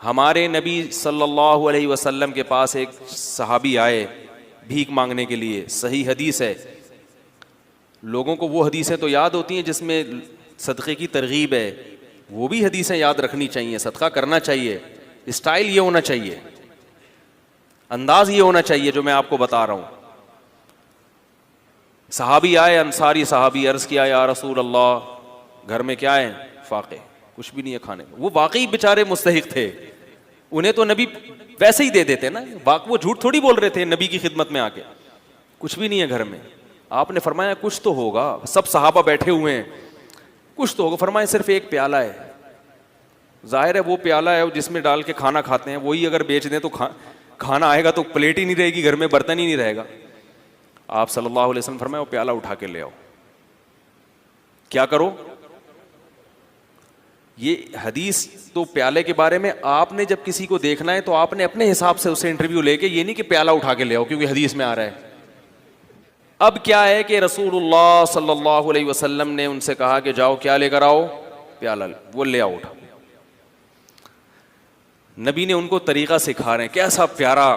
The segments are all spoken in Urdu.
ہمارے نبی صلی اللہ علیہ وسلم کے پاس ایک صحابی آئے بھیک مانگنے کے لیے، صحیح حدیث ہے. لوگوں کو وہ حدیثیں تو یاد ہوتی ہیں جس میں صدقے کی ترغیب ہے، وہ بھی حدیثیں یاد رکھنی چاہیے. صدقہ کرنا چاہیے، اسٹائل یہ ہونا چاہیے، انداز یہ ہونا چاہیے جو میں آپ کو بتا رہا ہوں. صحابی آئے، انصاری صحابی، عرض کیا یا رسول اللہ گھر میں کیا ہے؟ فاقے، کچھ بھی نہیں ہے کھانے میں. وہ واقعی بیچارے مستحق تھے، انہیں تو نبی ویسے ہی دے دیتے نا، وہ جھوٹ تھوڑی بول رہے تھے نبی کی خدمت میں آ کے. کچھ بھی نہیں ہے گھر میں. آپ نے فرمایا کچھ تو ہوگا، سب صحابہ بیٹھے ہوئے ہیں، کچھ تو ہوگا. فرمایا صرف ایک پیالہ ہے. ظاہر ہے وہ پیالہ ہے جس میں ڈال کے کھانا کھاتے ہیں، وہی اگر بیچ دیں تو کھانا آئے گا تو پلیٹ ہی نہیں رہے گی گھر میں، برتن ہی نہیں رہے گا. آپ صلی اللہ علیہ وسلم فرمایا وہ پیالہ اٹھا کے لے آؤ. کیا کرو؟ یہ حدیث تو پیالے کے بارے میں، آپ نے جب کسی کو دیکھنا ہے تو آپ نے اپنے حساب سے اسے انٹرویو لے کے، یہ نہیں کہ پیالہ اٹھا کے لے آؤ کیونکہ حدیث میں آ رہا ہے. اب کیا ہے کہ رسول اللہ صلی اللہ علیہ وسلم نے ان سے کہا کہ جاؤ کیا لے کر آؤ؟ پیالہ. وہ لے آؤ. اٹھا. نبی نے ان کو طریقہ سکھا رہے ہیں. کیسا پیارا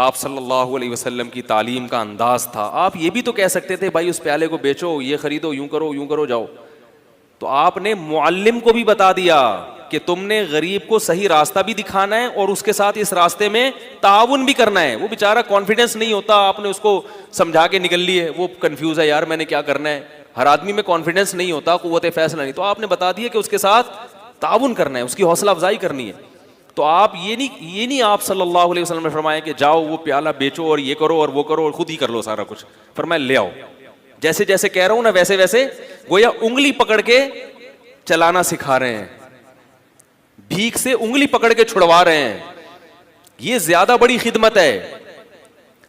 آپ صلی اللہ علیہ وسلم کی تعلیم کا انداز تھا. آپ یہ بھی تو کہہ سکتے تھے بھائی اس پیالے کو بیچو، یہ خریدو، یوں کرو جاؤ. تو آپ نے معلم کو بھی بتا دیا کہ تم نے غریب کو صحیح راستہ بھی دکھانا ہے اور اس کے ساتھ اس راستے میں تعاون بھی کرنا ہے. وہ بیچارہ کانفیڈنس نہیں ہوتا، آپ نے اس کو سمجھا کے نکل لیے، وہ کنفیوز ہے یار میں نے کیا کرنا ہے. ہر آدمی میں کانفیڈنس نہیں ہوتا، قوت فیصلہ نہیں. تو آپ نے بتا دیا کہ اس کے ساتھ تعاون کرنا ہے، اس کی حوصلہ افزائی کرنی ہے. تو آپ یہ نہیں آپ صلی اللہ علیہ وسلم نے فرمایا کہ جاؤ وہ پیالہ بیچو اور یہ کرو اور وہ کرو اور خود ہی کر لو سارا کچھ. فرمایا لے آؤ. جیسے جیسے کہہ رہا ہوں نا ویسے ویسے گویا انگلی پکڑ کے چلانا سکھا رہے ہیں، بھیک سے انگلی پکڑ کے چھڑوا رہے ہیں. یہ زیادہ بڑی خدمت ہے.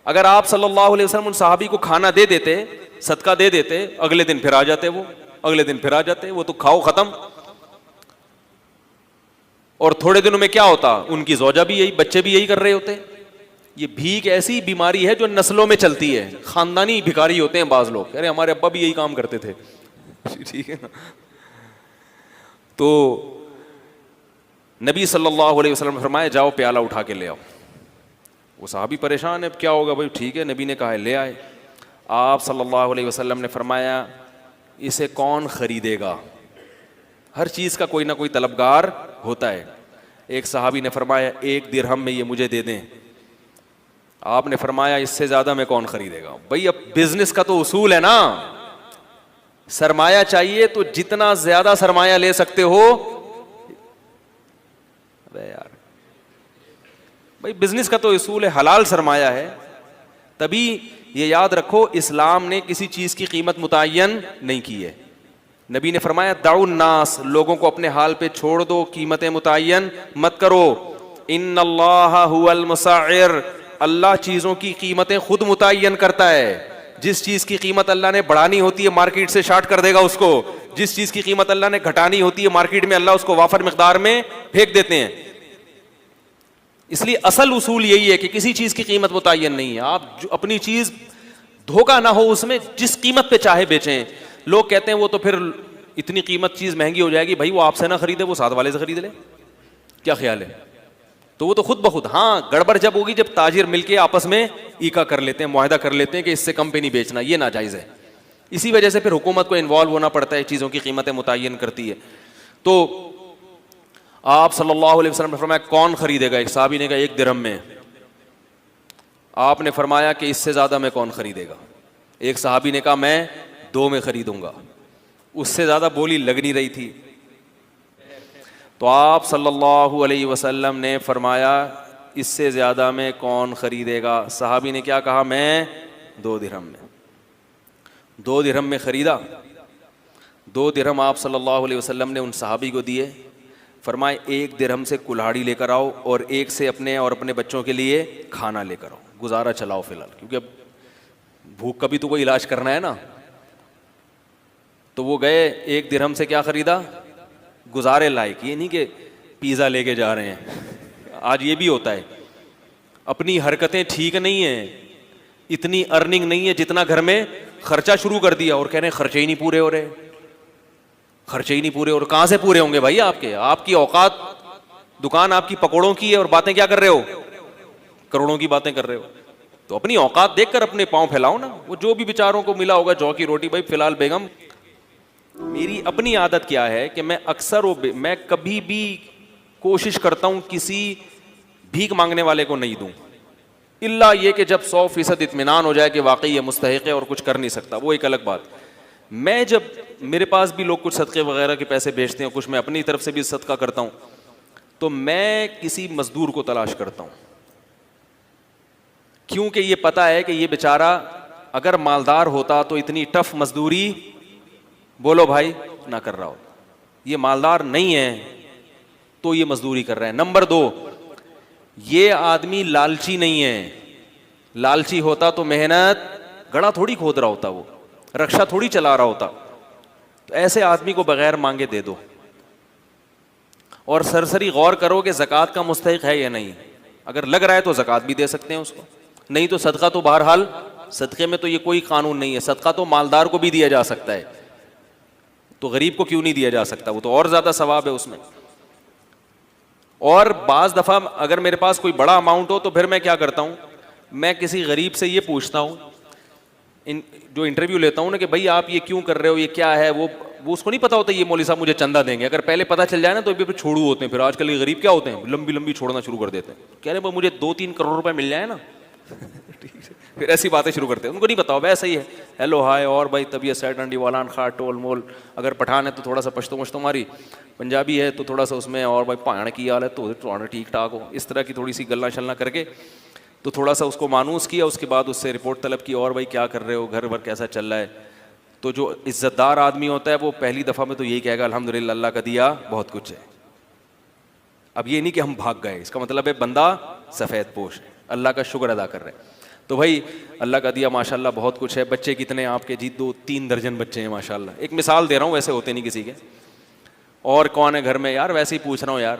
اگر آپ صلی اللہ علیہ وسلم ان صحابی کو کھانا دے دیتے، صدقہ دے دیتے، اگلے دن پھر آ جاتے، وہ تو کھاؤ ختم. اور تھوڑے دنوں میں کیا ہوتا؟ ان کی زوجہ بھی یہی، بچے بھی یہی کر رہے ہوتے. یہ بھیک ایسی بیماری ہے جو نسلوں میں چلتی ہے. خاندانی بھکاری ہوتے ہیں بعض لوگ، ارے ہمارے ابا بھی یہی کام کرتے تھے. ٹھیک ہے نا. تو نبی صلی اللہ علیہ وسلم نے فرمایا جاؤ پیالہ اٹھا کے لے آؤ. وہ صحابی پریشان ہے کیا ہوگا بھائی. ٹھیک ہے نبی نے کہا ہے لے آئے. آپ صلی اللہ علیہ وسلم نے فرمایا اسے کون خریدے گا؟ ہر چیز کا کوئی نہ کوئی طلبگار ہوتا ہے. ایک صحابی نے فرمایا 1 درہم میں یہ مجھے دے دیں. آپ نے فرمایا اس سے زیادہ میں کون خریدے گا؟ بھائی اب بزنس کا تو اصول ہے نا، سرمایہ چاہیے تو جتنا زیادہ سرمایہ لے سکتے ہو. ارے یار بھائی بزنس کا تو اصول ہے، حلال سرمایہ ہے. تبھی یہ یاد رکھو اسلام نے کسی چیز کی قیمت متعین نہیں کی ہے. نبی نے فرمایا دعوا الناس، لوگوں کو اپنے حال پہ چھوڑ دو، قیمتیں متعین مت کرو. ان اللہ هو المسعر، اللہ چیزوں کی قیمتیں خود متعین کرتا ہے. جس چیز کی قیمت اللہ نے بڑھانی ہوتی ہے مارکیٹ سے شارٹ کر دے گا اس کو، جس چیز کی قیمت اللہ نے گھٹانی ہوتی ہے مارکیٹ میں اللہ اس کو وافر مقدار میں پھینک دیتے ہیں. اس لیے اصل اصول یہی ہے کہ کسی چیز کی قیمت متعین نہیں ہے. آپ اپنی چیز دھوکہ نہ ہو اس میں، جس قیمت پہ چاہے بیچیں. لوگ کہتے ہیں وہ تو پھر اتنی قیمت چیز مہنگی ہو جائے گی. بھائی وہ آپ سے نہ خریدے، وہ ساتھ والے سے خرید لے. کیا خیال ہے؟ تو وہ تو خود بخود. ہاں گڑبڑ جب ہوگی جب تاجر مل کے آپس میں ایکا کر لیتے ہیں، معاہدہ کر لیتے ہیں کہ اس سے کم پہ نہیں بیچنا، یہ ناجائز ہے. اسی وجہ سے پھر حکومت کو انوالو ہونا پڑتا ہے، چیزوں کی قیمتیں متعین کرتی ہے. تو آپ صلی اللہ علیہ وسلم نے فرمایا کون خریدے گا؟ ایک صحابی نے کہا 1 درہم میں. آپ نے فرمایا کہ اس سے زیادہ میں کون خریدے گا؟ ایک صحابی نے کہا میں 2 میں خریدوں گا. اس سے زیادہ بولی لگ نہیں رہی تھی. تو آپ صلی اللہ علیہ وسلم نے فرمایا اس سے زیادہ میں کون خریدے گا؟ صحابی نے کیا کہا؟ میں 2 درہم میں. 2 درہم میں خریدا. 2 درہم آپ صلی اللہ علیہ وسلم نے ان صحابی کو دیے. فرمائے 1 درہم سے کلہاڑی لے کر آؤ اور 1 سے اپنے اور اپنے بچوں کے لیے کھانا لے کر آؤ، گزارا چلاؤ فی الحال، کیونکہ اب بھوک کا بھی تو کوئی علاج کرنا ہے نا. تو وہ گئے 1 درہم سے کیا خریدا؟ گزارے لائق. یہ نہیں کہ پیزا لے کے جا رہے ہیں. آج یہ بھی ہوتا ہے، اپنی حرکتیں ٹھیک نہیں ہیں، اتنی ارننگ نہیں ہے جتنا گھر میں خرچہ شروع کر دیا اور کہہ رہے ہیں خرچے ہی نہیں پورے ہو رہے. خرچے ہی نہیں پورے، اور کہاں سے پورے ہوں گے بھائی؟ آپ کی اوقات دکان آپ کی پکوڑوں کی ہے اور باتیں کیا کر رہے ہو؟ کروڑوں کی باتیں کر رہے ہو. تو اپنی اوقات دیکھ کر اپنے پاؤں پھیلاؤ نا. وہ جو بھی بیچاروں کو ملا ہوگا جو کی روٹی, بھائی فی الحال بیگم میری اپنی عادت کیا ہے کہ میں اکثر میں کبھی بھی کوشش کرتا ہوں کسی بھیک مانگنے والے کو نہیں دوں, الا یہ کہ جب 100% اطمینان ہو جائے کہ واقعی یہ مستحق ہے اور کچھ کر نہیں سکتا, وہ ایک الگ بات. میں جب میرے پاس بھی لوگ کچھ صدقے وغیرہ کے پیسے بھیجتے ہیں, کچھ میں اپنی طرف سے بھی صدقہ کرتا ہوں, تو میں کسی مزدور کو تلاش کرتا ہوں, کیونکہ یہ پتا ہے کہ یہ بیچارہ اگر مالدار ہوتا تو اتنی ٹف مزدوری, بولو بھائی, نہ کر رہا ہوتا. یہ مالدار نہیں ہے تو یہ مزدوری کر رہے ہیں. نمبر 2, یہ آدمی لالچی نہیں ہے. لالچی ہوتا تو محنت گڑا تھوڑی کھود رہا ہوتا, وہ رکشا تھوڑی چلا رہا ہوتا. تو ایسے آدمی کو بغیر مانگے دے دو, اور سرسری غور کرو کہ زکوٰۃ کا مستحق ہے یا نہیں. اگر لگ رہا ہے تو زکوٰۃ بھی دے سکتے ہیں اس کو, نہیں تو صدقہ تو بہرحال, صدقے میں تو یہ کوئی قانون نہیں ہے, صدقہ تو مالدار کو بھی دیا جا سکتا ہے, تو غریب کو کیوں نہیں دیا جا سکتا؟ وہ تو اور زیادہ ثواب ہے اس میں. اور بعض دفعہ اگر میرے پاس کوئی بڑا اماؤنٹ ہو تو پھر میں کیا کرتا ہوں, میں کسی غریب سے یہ پوچھتا ہوں, جو انٹرویو لیتا ہوں نا, کہ بھائی آپ یہ کیوں کر رہے ہو, یہ کیا ہے. وہ اس کو نہیں پتا ہوتا یہ مولوی صاحب مجھے چندہ دیں گے. اگر پہلے پتا چل جائے نا تو پھر چھوڑو ہوتے ہیں. پھر آج کل یہ غریب کیا ہوتے ہیں, لمبی لمبی چھوڑنا شروع کر دیتے ہیں. کہہ رہے ہیں مجھے 2-3 کروڑ روپے مل جائے نا, پھر ایسی باتیں شروع کرتے ہیں. ان کو نہیں پتا, ویسا ہی ہے, ہیلو ہائے, اور بھائی طبیعت سیٹ انڈی والان خا ٹول مول. اگر پٹھان ہے تو تھوڑا سا پشتو مشتو ماری, پنجابی ہے تو تھوڑا سا اس میں, اور بھائی پہاڑ کی حال ہے تو ٹھیک ٹھاک ہو. اس طرح کی تھوڑی سی گلا شلنا کر کے تو تھوڑا سا اس کو مانوس کیا. اس کے بعد اس سے رپورٹ طلب کی, اور بھائی کیا کر رہے ہو, گھر بھر کیسا چل رہا ہے. تو جو عزت دار آدمی ہوتا ہے وہ پہلی دفعہ میں تو یہی کہے گا الحمدللہ اللہ کا دیا بہت کچھ ہے. اب یہ نہیں کہ ہم بھاگ گئے, اس کا مطلب ہے بندہ سفید پوش ہے, اللہ کا شکر ادا کر رہے ہیں. تو بھائی اللہ کا دیا ماشاءاللہ بہت کچھ ہے. بچے کتنے آپ کے؟ جی 2-3 درجن بچے ہیں ماشاءاللہ. ایک مثال دے رہا ہوں, ویسے ہوتے نہیں کسی کے. اور کون ہے گھر میں؟ یار ویسے ہی پوچھ رہا ہوں یار,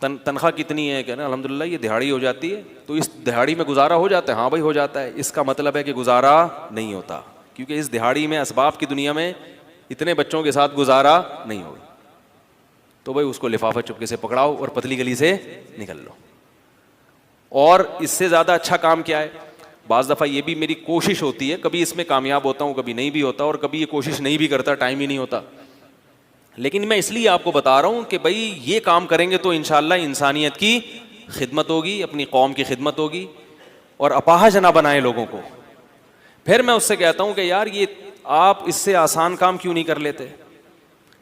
تنخواہ کتنی ہے؟ کہنا الحمدللہ یہ دہاڑی ہو جاتی ہے. تو اس دہاڑی میں گزارا ہو جاتا ہے؟ ہاں بھائی ہو جاتا ہے. اس کا مطلب ہے کہ گزارا نہیں ہوتا, کیونکہ اس دہاڑی میں اسباب کی دنیا میں اتنے بچوں کے ساتھ گزارا نہیں ہوگا. تو بھائی اس کو لفافہ چپکے سے پکڑاؤ اور پتلی گلی سے نکل لو. اور اس سے زیادہ اچھا کام کیا ہے؟ بعض دفعہ یہ بھی میری کوشش ہوتی ہے, کبھی اس میں کامیاب ہوتا ہوں کبھی نہیں بھی ہوتا, اور کبھی یہ کوشش نہیں بھی کرتا, ٹائم ہی نہیں ہوتا. لیکن میں اس لیے آپ کو بتا رہا ہوں کہ بھائی یہ کام کریں گے تو انشاءاللہ انسانیت کی خدمت ہوگی, اپنی قوم کی خدمت ہوگی, اور اپاہج نہ بنائیں لوگوں کو. پھر میں اس سے کہتا ہوں کہ یار یہ آپ اس سے آسان کام کیوں نہیں کر لیتے؟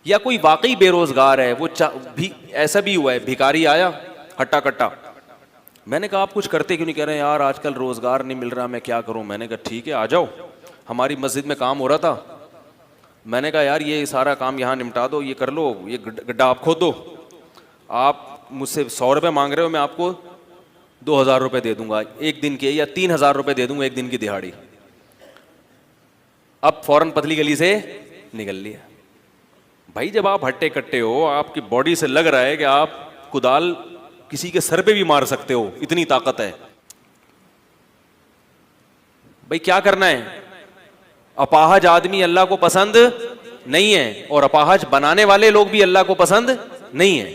یا کوئی واقعی بے روزگار ہے, وہ ایسا بھی ہوا ہے, بھکاری آیا ہٹا کٹا, میں نے کہا آپ کچھ کرتے کیوں نہیں؟ کہہ رہے ہیں یار آج کل روزگار نہیں مل رہا, میں کیا کروں. میں نے کہا ٹھیک ہے آ جاؤ, ہماری مسجد میں کام ہو رہا تھا. میں نے کہا یار یہ سارا کام یہاں نمٹا دو, یہ کر لو, یہ گڈھا آپ کھود دو. آپ مجھ سے 100 روپے مانگ رہے ہو, میں آپ کو 2000 روپے دے دوں گا ایک دن کے, یا 3000 روپے دے دوں گا ایک دن کی دہاڑی. اب فوراً پتلی گلی سے نکل لیا. بھائی جب آپ ہٹے کٹے ہو, آپ کی باڈی سے لگ رہا ہے کہ آپ کدال کسی کے سر پہ بھی مار سکتے ہو, اتنی طاقت ہے. بھائی کیا کرنا ہے؟ اپاہج آدمی اللہ کو پسند نہیں ہے, اور اپاہج بنانے والے لوگ بھی اللہ کو پسند نہیں ہے.